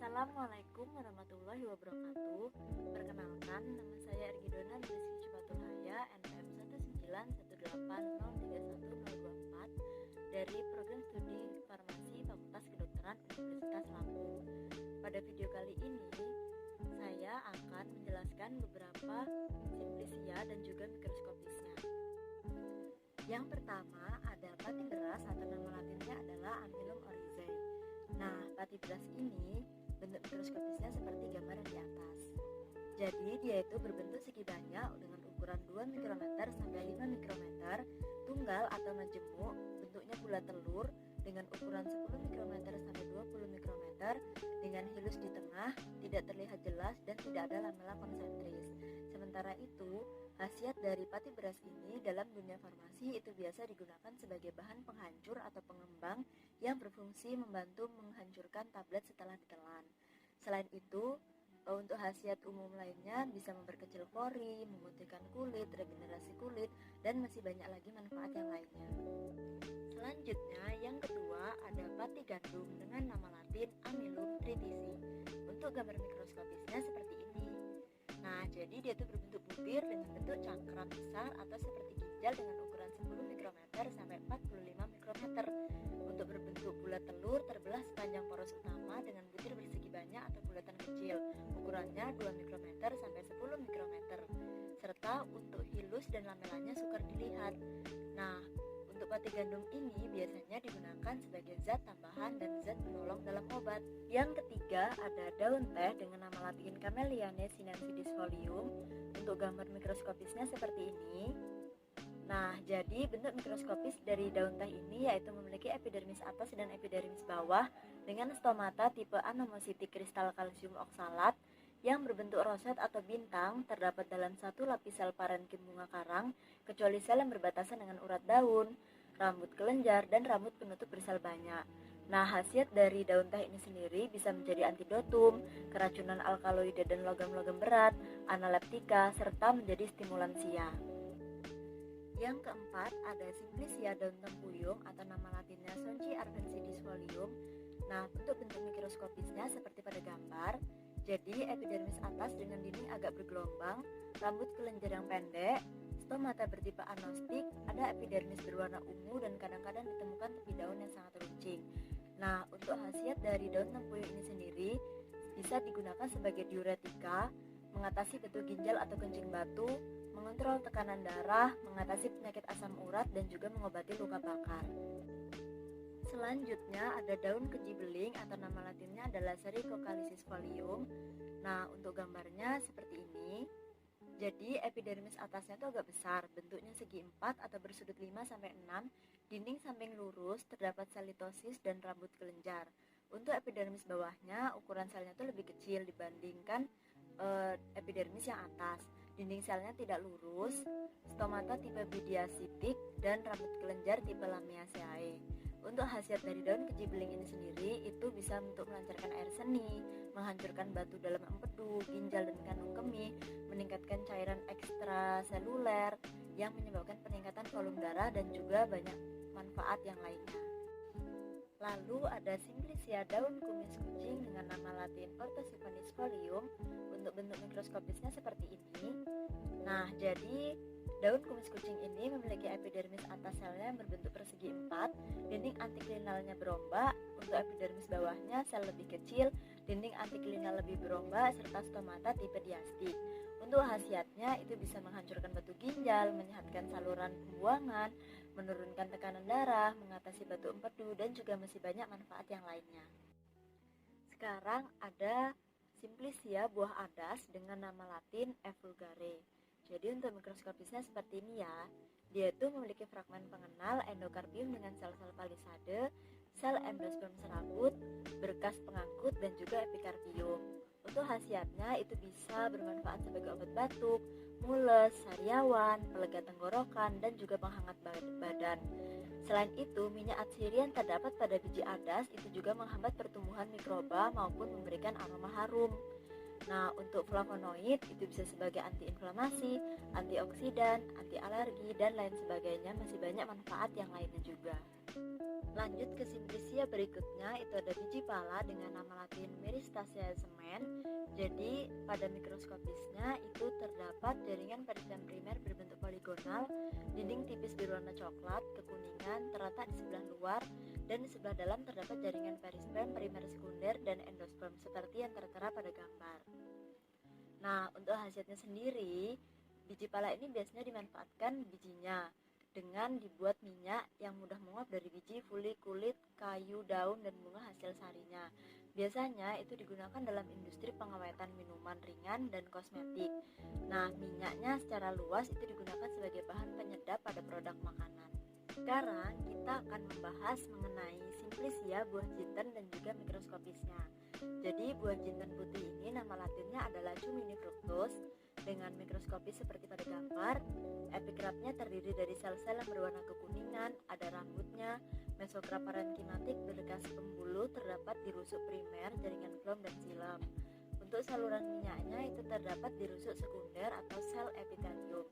Assalamualaikum warahmatullahi wabarakatuh. Perkenalkan, nama saya Ergidona Rizky Cipaturhaya, NPM 191803124 dari Program Studi Farmasi Fakultas Kedokteran Universitas Lampung. Pada video kali ini, saya akan menjelaskan beberapa simplisia dan juga mikroskopisnya. Yang pertama ada pati beras atau nama latinnya adalah Amylum oryzae. Nah, pati beras ini bentuk mikroskopisnya seperti gambaran di atas. Jadi dia itu berbentuk segi banyak dengan ukuran 2 mikrometer sampai 5 mikrometer, tunggal atau majemuk, bentuknya bulat telur dengan ukuran 10 mikrometer sampai 20 mikrometer, dengan hilus di tengah, tidak terlihat jelas dan tidak ada lamela konsentris. Sementara itu, khasiat dari pati beras ini dalam dunia farmasi itu biasa digunakan sebagai bahan penghancur atau pengembang yang berfungsi membantu menghancurkan tablet setelah ditelan. Selain itu, untuk khasiat umum lainnya bisa memperkecil pori, memutihkan kulit, regenerasi kulit, dan masih banyak lagi manfaat yang lainnya. Selanjutnya, yang kedua ada pati gandum dengan nama latin Amylum triticii. Untuk gambar mikroskopisnya seperti ini. Nah, jadi dia itu berbentuk butir dengan bentuk cakram besar atau seperti ginjal dengan ukuran 10 mikrometer sampai 45 mikrometer. Untuk berbentuk bulat telur terbelah sepanjang poros utama dengan butir bersegi banyak atau bulatan kecil, ukurannya 2 mikrometer sampai 10 mikrometer. Serta untuk hilus dan lamelanya sukar dilihat. Nah, untuk pati gandum ini biasanya digunakan sebagai zat tambahan dan zat penolong dalam obat. Yang ketiga ada daun teh dengan nama latin Camelliane sinensis folium. Untuk gambar mikroskopisnya seperti ini. Nah, jadi bentuk mikroskopis dari daun teh ini yaitu memiliki epidermis atas dan epidermis bawah dengan stomata tipe anomositik kristal kalsium oksalat yang berbentuk roset atau bintang, terdapat dalam satu lapis sel parenkim bunga karang, kecuali sel yang berbatasan dengan urat daun, rambut kelenjar, dan rambut penutup bersel banyak. Nah, khasiat dari daun teh ini sendiri bisa menjadi antidotum, keracunan alkaloida dan logam-logam berat, analeptika, serta menjadi stimulansia. Yang keempat ada simplisia daun tempuyung atau nama latinnya Sonchi arvensidis folium. Nah, untuk bentuk mikroskopisnya seperti pada gambar. Jadi epidermis atas dengan dinding agak bergelombang, rambut kelenjar yang pendek, stomata bertipe anostik, ada epidermis berwarna ungu dan kadang-kadang ditemukan tepi daun yang sangat runcing. Nah, untuk khasiat dari daun tempuyung ini sendiri bisa digunakan sebagai diuretika, mengatasi batu ginjal atau kencing batu, mengontrol tekanan darah, mengatasi penyakit asam urat, dan juga mengobati luka bakar. Selanjutnya ada daun keji beling atau nama latinnya adalah Sericocalicis folium. Nah, untuk gambarnya seperti ini. Jadi epidermis atasnya itu agak besar, bentuknya segi 4 atau bersudut 5 sampai 6, dinding samping lurus, terdapat sel litosis dan rambut kelenjar. Untuk epidermis bawahnya ukuran selnya itu lebih kecil dibandingkan epidermis yang atas. Dinding selnya tidak lurus, stomata tipe bidiasitik, dan rambut kelenjar tipe Lamiaceae. Untuk khasiat dari daun keji beling ini sendiri itu bisa untuk melancarkan air seni, menghancurkan batu dalam empedu, ginjal dan kandung kemih, meningkatkan cairan ekstraseluler yang menyebabkan peningkatan volume darah dan juga banyak manfaat yang lainnya. Lalu ada simplisia daun kumis kucing dengan nama latin Orthosiphonis folium. Untuk bentuk mikroskopisnya seperti ini. Nah, jadi daun kumis kucing ini memiliki epidermis atas selnya yang berbentuk persegi 4, dinding antiklinalnya berombak, untuk epidermis bawahnya sel lebih kecil, dinding antiklinal lebih berombak, serta stomata tipe diastik. Untuk khasiatnya itu bisa menghancurkan batu ginjal, menyehatkan saluran pembuangan, menurunkan tekanan darah, mengatasi batu empedu, dan juga masih banyak manfaat yang lainnya. Sekarang ada simplisia buah adas dengan nama latin E. vulgare. Jadi untuk mikroskopisnya seperti ini ya. Dia itu memiliki fragmen pengenal endokarpium dengan sel-sel palisade, sel endosperm serabut, berkas pengangkut, dan juga epikarpium. Untuk khasiatnya itu bisa bermanfaat sebagai obat batuk, mules, sariawan, pelega tenggorokan, dan juga penghangat badan. Selain itu, minyak atsiri yang terdapat pada biji adas itu juga menghambat pertumbuhan mikroba maupun memberikan aroma harum. Nah, untuk flavonoid itu bisa sebagai antiinflamasi, antioksidan, anti alergi, dan lain sebagainya, masih banyak manfaat yang lainnya juga. Lanjut ke simplisia berikutnya, itu ada biji pala dengan nama latin Myristaceae semen. Jadi pada mikroskopisnya itu terdapat jaringan peristem primer berbentuk poligonal, dinding tipis berwarna coklat kekuningan terletak di sebelah luar, dan di sebelah dalam terdapat jaringan peristem primer sekunder dan endosperm seperti yang tertera pada gambar. Nah, untuk khasiatnya sendiri, biji pala ini biasanya dimanfaatkan bijinya dengan dibuat minyak yang mudah menguap dari biji, fuli, kulit, kayu, daun, dan bunga hasil sarinya. Biasanya itu digunakan dalam industri pengawetan minuman ringan dan kosmetik. Nah, minyaknya secara luas itu digunakan sebagai bahan penyedap pada produk makanan. Sekarang kita akan membahas mengenai simplisia buah jinten dan juga mikroskopisnya. Jadi buah jinten putih ini nama latinnya adalah Cuminifructus. Dengan mikroskopis seperti pada gambar, epigrafnya terdiri dari sel-sel yang berwarna kekuningan, ada rambutnya, mesokera parenkimatik berkas pembuluh terdapat di rusuk primer, jaringan flom dan xilem. Untuk saluran minyaknya itu terdapat di rusuk sekunder atau sel epitelium.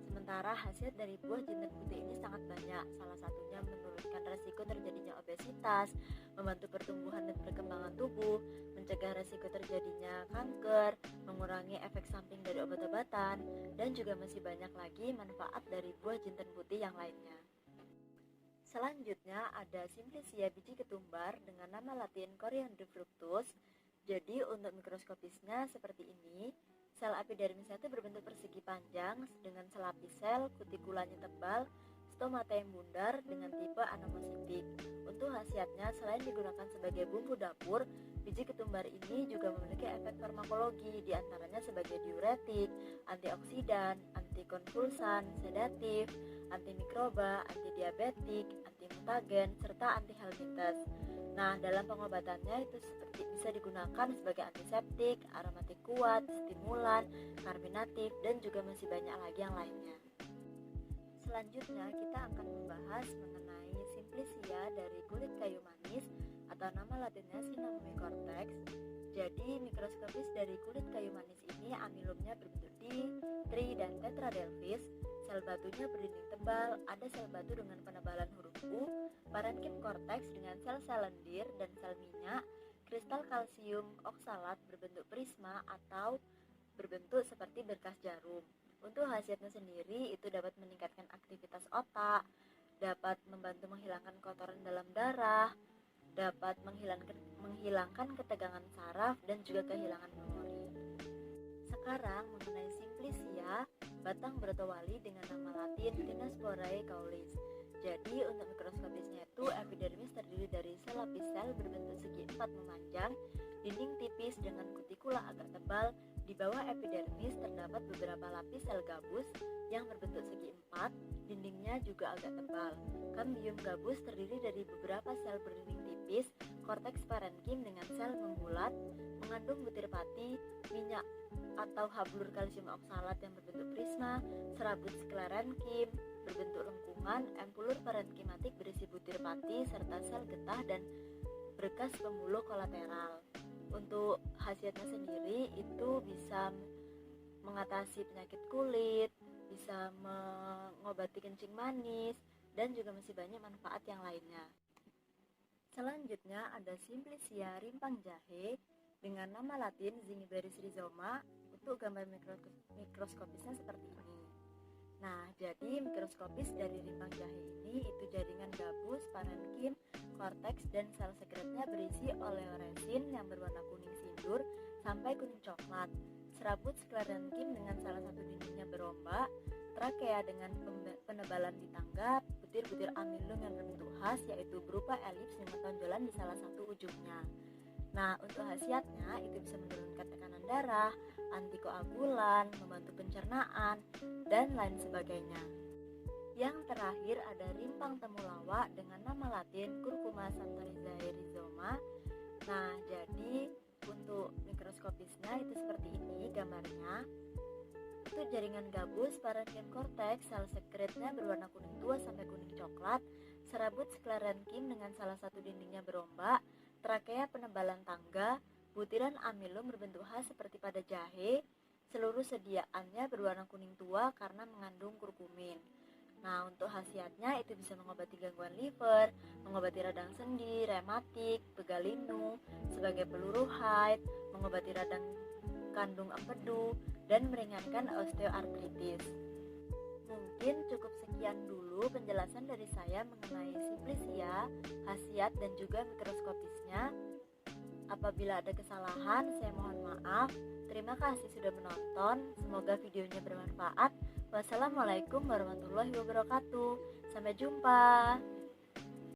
Sementara khasiat dari buah jinten putih ini sangat banyak, salah satunya menurunkan resiko terjadinya obesitas, membantu pertumbuhan dan perkembangan tubuh, mencegah resiko terjadinya kanker, mengurangi efek samping dari obat-obatan, dan juga masih banyak lagi manfaat dari buah jinten putih yang lainnya. Selanjutnya ada simplisia biji ketumbar dengan nama latin Coriandrifructus. Jadi untuk mikroskopisnya seperti ini. Sel epidermisnya itu berbentuk persegi panjang dengan selapis sel, kutikulanya tebal, stomata yang bundar dengan tipe anomositik. Untuk khasiatnya, selain digunakan sebagai bumbu dapur, biji ketumbar ini juga memiliki efek farmakologi, diantaranya sebagai diuretik, antioksidan, antikonvulsan, sedatif, antimikroba, antidiabetik, antimutagen, serta antihelminthes. Nah, dalam pengobatannya itu seperti bisa digunakan sebagai antiseptik, aromatik kuat, stimulan, karbinatif, dan juga masih banyak lagi yang lainnya. Selanjutnya kita akan membahas mengenai simplisia dari kulit kayu manis atau nama latinnya Cinnamomum cortex. Jadi mikroskopis dari kulit kayu manis ini amilumnya berbentuk di, tri, dan tetradelphis. Sel batunya berdinding tebal, ada sel batu dengan penebalan huruf U, parenkim korteks dengan sel-sel lendir dan sel minyak, kristal kalsium oksalat berbentuk prisma atau berbentuk seperti berkas jarum. Untuk khasiatnya sendiri itu dapat meningkatkan aktivitas otak, dapat membantu menghilangkan kotoran dalam darah, dapat menghilangkan ketegangan saraf dan juga kehilangan memori. Sekarang mengenai simplisia batang bertowali dengan nama latin Tinosporae caulis. Jadi untuk mikroskopisnya itu epidermis terdiri dari selapis sel berbentuk segi empat memanjang, dinding tipis dengan kutikula agak tebal. Di bawah epidermis terdapat beberapa lapis sel gabus yang berbentuk segi empat, dindingnya juga agak tebal. Cambium gabus terdiri dari beberapa sel berdinding tipis, korteks parenkim dengan sel membulat, mengandung butir pati, minyak atau hablur kalsium oksalat yang berbentuk prisma, serabut sklerenkim berbentuk lengkungan, empulur parenkimatik berisi butir pati serta sel getah dan berkas pembuluh kolateral. Untuk khasiatnya sendiri itu bisa mengatasi penyakit kulit, bisa mengobati kencing manis, dan juga masih banyak manfaat yang lainnya. Selanjutnya ada simplisia rimpang jahe dengan nama latin Zingiberris rhizoma. Untuk gambar mikroskopisnya seperti ini. Nah, jadi mikroskopis dari rimpang jahe ini itu jaringan gabus, parenkim, korteks, dan sel sekretnya berisi oleoresin yang berwarna kuning sindur sampai kuning coklat, serabut sklerenkim dengan salah satu dindingnya berombak, trakea dengan penebalan di tangga, butir-butir amilum yang berbentuk khas yaitu berupa elips dengan tonjolan di salah satu ujungnya. Nah, untuk khasiatnya itu bisa menurunkan tekanan darah, antikoagulan, membantu pencernaan, dan lain sebagainya. Yang terakhir ada rimpang temulawak dengan nama latin Curcuma santorizae rhizoma. Nah, jadi untuk mikroskopisnya itu seperti ini gambarnya. Itu jaringan gabus, parenkim korteks, sel sekretnya berwarna kuning tua sampai kuning coklat, serabut sklerenkim dengan salah satu dindingnya berombak, trakea penebalan tangga, butiran amilum berbentuk khas seperti pada jahe, seluruh sediaannya berwarna kuning tua karena mengandung kurkumin. Nah, untuk khasiatnya itu bisa mengobati gangguan liver, mengobati radang sendi, rematik, pegal linu, sebagai peluru haid, mengobati radang kandung empedu, dan meringankan osteoartritis. Mungkin cukup sekian dulu penjelasan dari saya mengenai simplicia, khasiat, dan juga mikroskopisnya. Apabila ada kesalahan, saya mohon maaf. Terima kasih sudah menonton. Semoga videonya bermanfaat. Wassalamualaikum warahmatullahi wabarakatuh. Sampai jumpa.